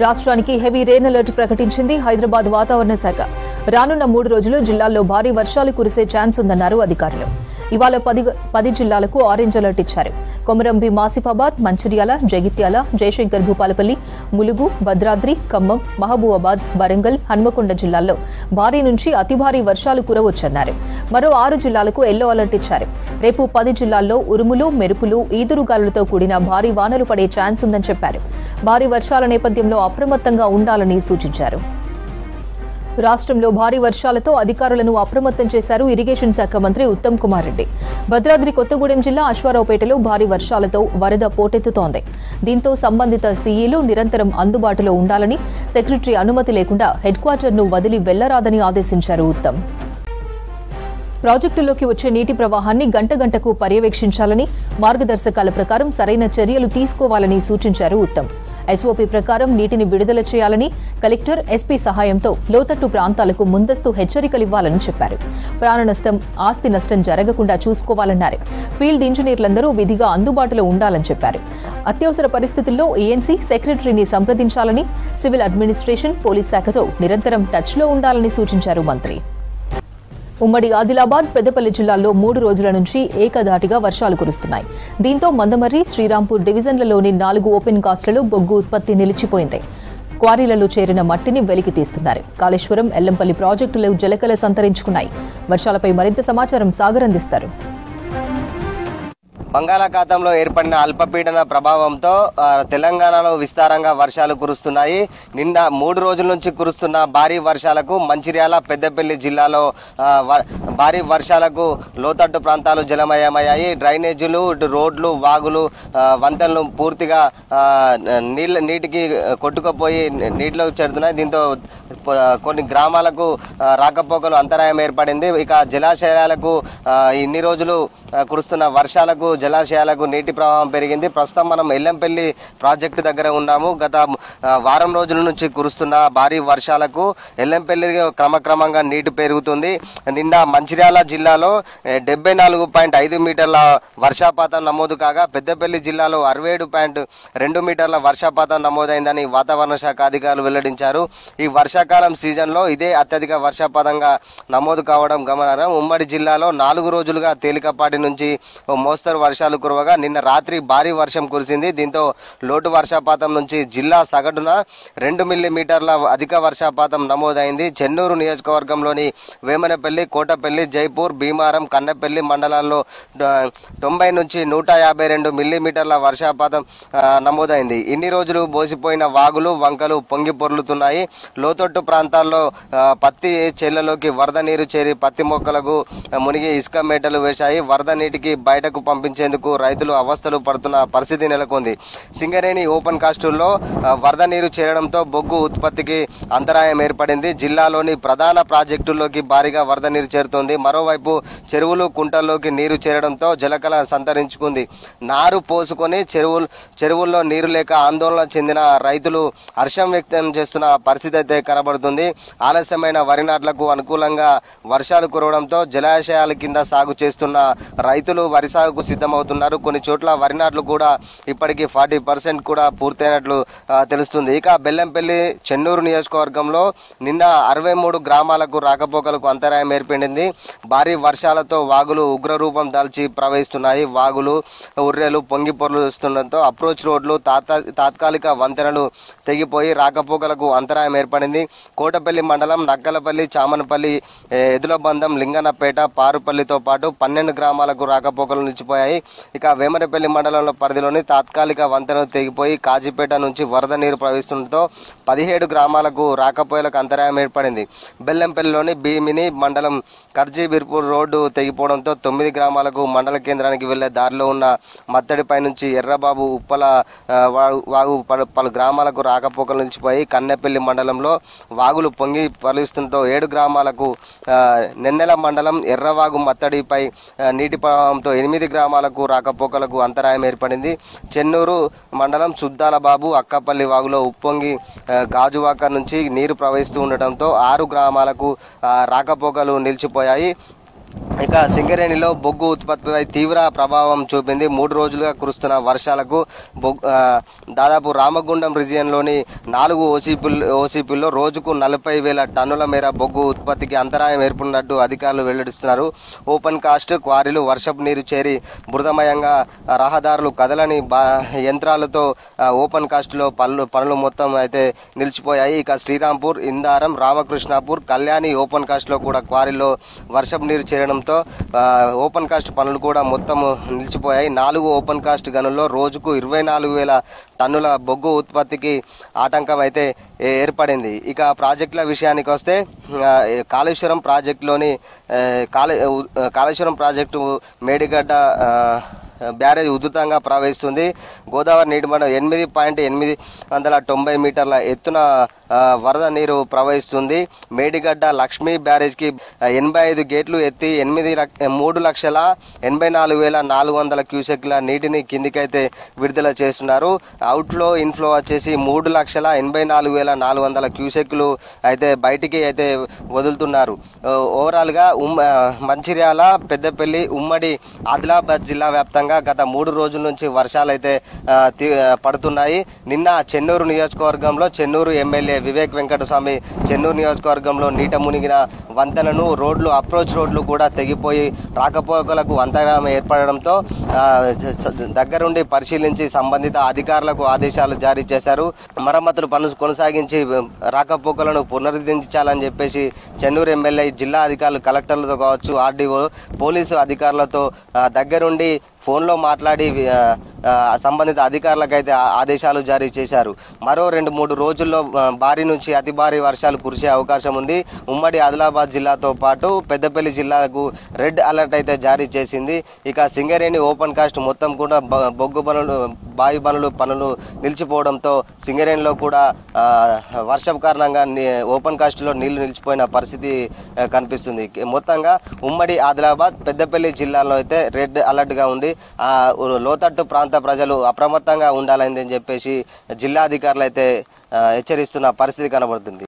రాష్ట్రానికి heavy rain alert ప్రకటించింది హైదరాబాద్ వాతావరణ శాఖ. రానున్న 3 రోజులు జిల్లాల్లో భారీ వర్షాలు కురిసే ఛాన్స్ ఉందన్నారు అధికారులు. ఇవాళ 10 జిల్లాలకు ఆరెంజ్ అలర్ట్ ఇచ్చారు. కొమరంభీం, ఆసిఫాబాద్, మంచిర్యాల, జగిత్యాల, జయశంకర్ భూపాలపల్లి, ములుగు, భద్రాద్రి, ఖమ్మం, మహబూబాబాద్, వరంగల్, హన్మకొండ జిల్లాల్లో భారీ నుంచి అతి భారీ వర్షాలు కురవచ్చన్నారు. మరో 6 జిల్లాలకు ఎల్లో అలర్ట్ ఇచ్చారు. రేపు 10 జిల్లాల్లో ఉరుములు, మెరుపులు, ఈదురుగాలులతో కూడిన భారీ వానలు పడే ఛాన్స్ ఉందని చెప్పారు. భారీ వర్షాల నేపథ్యంలో అప్రమత్తంగా ఉండాలని సూచించారు. రాష్ట్రంలో భారీ వర్షాలతో అధికారులను అప్రమత్తం చేశారు ఇరిగేషన్ శాఖ మంత్రి ఉత్తమ్ కుమార్ రెడ్డి. భద్రాద్రి కొత్తగూడెం జిల్లా అశ్వారావుపేటలో భారీ వర్షాలతో వరద పోటెత్తుతోంది. దీంతో సంబంధిత సీఈలు నిరంతరం అందుబాటులో ఉండాలని, సెక్రటరీ అనుమతి లేకుండా హెడ్ క్వార్టర్ను వదిలి వెళ్లరాదని ఆదేశించారు ఉత్తమ్. ప్రాజెక్టులోకి వచ్చే నీటి ప్రవాహాన్ని గంటకు పర్యవేక్షించాలని, మార్గదర్శకాల ప్రకారం సరైన చర్యలు తీసుకోవాలని సూచించారు ఉత్తమ్. ఎస్ఓపీ ప్రకారం నీటిని విడుదల చేయాలని, కలెక్టర్, ఎస్పీ సహాయంతో లోతట్టు ప్రాంతాలకు ముందస్తు హెచ్చరికలివ్వాలని చెప్పారు. ప్రాణ నష్టం, ఆస్తి నష్టం జరగకుండా చూసుకోవాలన్నారు. ఫీల్డ్ ఇంజనీర్లందరూ విధిగా అందుబాటులో ఉండాలని చెప్పారు. అత్యవసర పరిస్థితుల్లో ఏఎన్సీ, సెక్రటరీని సంప్రదించాలని, సివిల్ అడ్మినిస్ట్రేషన్, పోలీస్ శాఖతో నిరంతరం టచ్లో ఉండాలని సూచించారు మంత్రి. ఉమ్మడి ఆదిలాబాద్, పెద్దపల్లి జిల్లాల్లో 3 రోజుల నుంచి ఏకధాటిగా వర్షాలు కురుస్తున్నాయి. దీంతో మందమర్రి, శ్రీరాంపూర్ డివిజన్లలోని 4 ఓపెన్ కాస్ట్లలో బొగ్గు ఉత్పత్తి నిలిచిపోయింది. క్వారీలలో చేరిన మట్టిని వెలికి తీస్తున్నారు. కాళేశ్వరం, ఎల్లంపల్లి ప్రాజెక్టులు జలకల సంతరించుకున్నాయి. వర్షాలపై మరింత సమాచారం సాగర్ అందిస్తారు. బంగాళాఖాతంలో ఏర్పడిన అల్పపీడన ప్రభావంతో తెలంగాణలో విస్తారంగా వర్షాలు కురుస్తున్నాయి. నిన్న 3 రోజుల నుంచి కురుస్తున్న భారీ వర్షాలకు మంచిర్యాల, పెద్దపల్లి జిల్లాలో భారీ వర్షాలకు లోతట్టు ప్రాంతాలు జలమయమయ్యాయి. డ్రైనేజీలు, రోడ్లు, వాగులు, వంతెనలు పూర్తిగా నీటికి కొట్టుకుపోయి నీటిలోకి చేరుతున్నాయి. దీంతో కొన్ని గ్రామాలకు రాకపోకలు అంతరాయం ఏర్పడింది. ఇక జలాశయాలకు ఇన్ని రోజులు కురుస్తున్న వర్షాలకు, జలాశయాలకు నీటి ప్రవాహం పెరిగింది. ప్రస్తుతం మనం ఎల్లంపల్లి ప్రాజెక్టు దగ్గర ఉన్నాము. గత వారం రోజుల నుంచి కురుస్తున్న భారీ వర్షాలకు ఎల్లంపల్లి క్రమక్రమంగా నీటి పెరుగుతుంది. నిన్న మంచిర్యాల జిల్లాలో 74.5 మీటర్ల వర్షపాతం నమోదు కాగా, పెద్దపల్లి జిల్లాలో 67.2 మీటర్ల వర్షపాతం నమోదైందని వాతావరణ శాఖ అధికారులు వెల్లడించారు. ఈ వర్షాకాలం సీజన్లో ఇదే అత్యధిక వర్షపాతంగా నమోదు కావడం గమనార్హం. ఉమ్మడి జిల్లాలో 4 రోజులుగా తేలికపాటి నుంచి మోస్తరు వర్షాలు కురవగా నిన్న రాత్రి భారీ వర్షం కురిసింది. దీంతో లోటు వర్షపాతం నుంచి జిల్లా సగటున 2 మిల్లీమీటర్ల అధిక వర్షపాతం నమోదైంది. చెన్నూరు నియోజకవర్గంలోని వేమనపల్లి, కోటపల్లి, జైపూర్, భీమారం, కన్నెపల్లి మండలాల్లో 90 నుంచి 152 మిల్లీమీటర్ల వర్షపాతం నమోదైంది. ఇన్ని రోజులు బోసిపోయిన వాగులు, వంకలు పొంగి పొర్లుతున్నాయి. లోతట్టు ప్రాంతాల్లో పత్తి చేళ్లలోకి వరద నీరు చేరి పత్తి మొక్కలకు మునిగి ఇసుక మేటలు వేశాయి. వరద నీటికి బయటకు పంపించేందుకు రైతులు అవస్థలు పడుతున్న పరిస్థితి నెలకొంది. సింగరేణి ఓపెన్ కాస్టుల్లో వరద నీరు చేరడంతో బొగ్గు ఉత్పత్తికి అంతరాయం ఏర్పడింది. జిల్లాలోని ప్రధాన ప్రాజెక్టుల్లోకి భారీగా వరద నీరు చేరుతోంది. మరోవైపు చెరువులు, కుంటల్లోకి నీరు చేరడంతో జలకళ సంతరించుకుంది. నారు పోసుకొని చెరువుల్లో నీరు లేక ఆందోళన చెందిన రైతులు హర్షం వ్యక్తం చేస్తున్న పరిస్థితి అయితే కనబడుతుంది. ఆలస్యమైన వరి నాట్లకు అనుకూలంగా వర్షాలు కురవడంతో జలాశయాల కింద సాగు చేస్తున్న రైతులు వరి సాగుకు సిద్ధమవుతున్నారు. కొన్ని చోట్ల వరి నాట్లు కూడా ఇప్పటికీ 40% కూడా పూర్తయినట్లు తెలుస్తుంది. ఇక బెల్లంపల్లి, చెన్నూరు నియోజకవర్గంలో నిన్న 63 గ్రామాలకు రాకపోకలకు అంతరాయం ఏర్పడింది. భారీ వర్షాలతో వాగులు ఉగ్రరూపం దాల్చి ప్రవహిస్తున్నాయి. వాగులు, ఉర్రెలు పొంగి పొర్లుస్తుండటంతో అప్రోచ్ రోడ్లు, తాత్కాలిక వంతెనలు తెగిపోయి రాకపోకలకు అంతరాయం ఏర్పడింది. కోటపల్లి మండలం, నక్కలపల్లి, చామనపల్లి, ఎదులబంధం, లింగనపేట, పారుపల్లితో పాటు 12 గ్రామాలకు రాకపోకలు నిలిచిపోయాయి. ఇక వేమనపల్లి మండలంలో పరిధిలోని తాత్కాలిక వంతెనలు తెగిపోయి కాజీపేట నుంచి వరద నీరు ప్రవహిస్తుండటంతో 17 గ్రామాలకు రాకపోకలకు అంతరాయం ఏర్పడింది. బెల్లంపల్లిలోని భీమిని మండలం కర్జీబీర్పూర్ రోడ్డు తెగిపోవడంతో 9 గ్రామాలకు మండల కేంద్రానికి వెళ్లే దారిలో ఉన్న మత్తడిపై నుంచి ఎర్రబాబు, ఉప్పల వాగు పలు గ్రామాలకు రాకపోకలు నిలిచిపోయి కన్నెపల్లి మండలంలో వాగులు పొంగి ప్రవహిస్తుండటంతో 7 గ్రామాలకు, నెన్నెల మండలం ఎర్రవాగు మత్తడిపై నీటి ప్రవాహంతో 8 గ్రామాలకు రాకపోకలకు అంతరాయం ఏర్పడింది. చెన్నూరు మండలం సుద్దాలబాబు, అక్కపల్లి వాగులో ఉప్పొంగి గాజువాక నుంచి నీరు ప్రవహిస్తూ ఉండటంతో 6 గ్రామాలకు రాకపోకలు నిలిచిపోయాయి. ఇక సింగరేణిలో బొగ్గు ఉత్పత్తిపై తీవ్ర ప్రభావం చూపింది. 3 రోజులుగా కురుస్తున్న వర్షాలకు దాదాపు రామగుండం రీజియన్లోని 4 ఓసీపీల్లో రోజుకు 40,000 టన్నుల మేర బొగ్గు ఉత్పత్తికి అంతరాయం ఏర్పడినట్టు అధికారులు వెల్లడిస్తున్నారు. ఓపెన్ కాస్ట్ క్వారీలు వర్షపు నీరు చేరి బురదమయంగా రహదారులు కదలని యంత్రాలతో ఓపెన్ కాస్ట్లో పనులు మొత్తం అయితే నిలిచిపోయాయి. ఇక శ్రీరాంపూర్, ఇందారం, రామకృష్ణాపూర్, కళ్యాణి ఓపెన్ కాస్ట్లో కూడా క్వారీలో వర్షపు నీరు చేరడంతో ఓపెన్ కాస్ట్ పనులు కూడా మొత్తం నిలిచిపోయాయి. 4 ఓపెన్ కాస్ట్ గనుల్లో రోజుకు 24,000 టన్నుల బొగ్గు ఉత్పత్తికి ఆటంకం అయితే ఏర్పడింది. ఇక ప్రాజెక్టుల విషయానికి వస్తే కాళేశ్వరం ప్రాజెక్టు మేడిగడ్డ బ్యారేజ్ ఉధృతంగా ప్రవహిస్తుంది. గోదావరి నీటి మట్టం 8.890 మీటర్ల ఎత్తున వరద నీరు ప్రవహిస్తుంది. మేడిగడ్డ లక్ష్మీ బ్యారేజ్కి 85 గేట్లు ఎత్తి 3,84,400 క్యూసెక్ల నీటిని కిందికైతే విడుదల చేస్తున్నారు. అవుట్లో ఇన్ఫ్లో వచ్చేసి 3,84,400 క్యూసెక్లు అయితే బయటికి అయితే వదులుతున్నారు. ఓవరాల్గా మంచిర్యాల, పెద్దపల్లి, ఉమ్మడి ఆదిలాబాద్ జిల్లా వ్యాప్తంగా గత 3 రోజుల నుంచి వర్షాలు అయితే పడుతున్నాయి. నిన్న చెన్నూరు నియోజకవర్గంలో చెన్నూరు ఎమ్మెల్యే వివేక్ వెంకటస్వామి చెన్నూరు నియోజకవర్గంలో నీట మునిగిన వంతెనను అప్రోచ్ రోడ్లు కూడా తెగిపోయి రాకపోకలకు అంతరాయం ఏర్పడడంతో దగ్గరుండి పరిశీలించి సంబంధిత అధికారులకు ఆదేశాలు జారీ చేశారు. మరమ్మతులు పనులు కొనసాగించి రాకపోకలను పునరుద్ధరించాలని చెప్పేసి చెన్నూరు ఎమ్మెల్యే జిల్లా అధికారులు కలెక్టర్లతో కావచ్చు, ఆర్డీఓ, పోలీసు అధికారులతో దగ్గరుండి ఫోన్లో మాట్లాడి సంబంధిత అధికారులకైతే ఆదేశాలు జారీ చేశారు. మరో 2-3 రోజుల్లో భారీ నుంచి అతి భారీ వర్షాలు కురిసే అవకాశం ఉంది. ఉమ్మడి ఆదిలాబాద్ జిల్లాతో పాటు పెద్దపల్లి జిల్లాకు రెడ్ అలర్ట్ అయితే జారీ చేసింది. ఇక సింగరేణి ఓపెన్ కాస్ట్ మొత్తం కూడా బొగ్గు పనులు, బావి పనులు నిలిచిపోవడంతో సింగరేణిలో కూడా వర్షం కారణంగా ఓపెన్ కాస్ట్లో నీళ్లు నిలిచిపోయిన పరిస్థితి కనిపిస్తుంది. మొత్తంగా ఉమ్మడి ఆదిలాబాద్, పెద్దపల్లి జిల్లాలో అయితే రెడ్ అలర్ట్గా ఉంది. లోతట్టు ప్రాంత ప్రజలు అప్రమత్తంగా ఉండాలని చెప్పేసి జిల్లా అధికారులు అయితే హెచ్చరిస్తున్న పరిస్థితి కనబడుతుంది.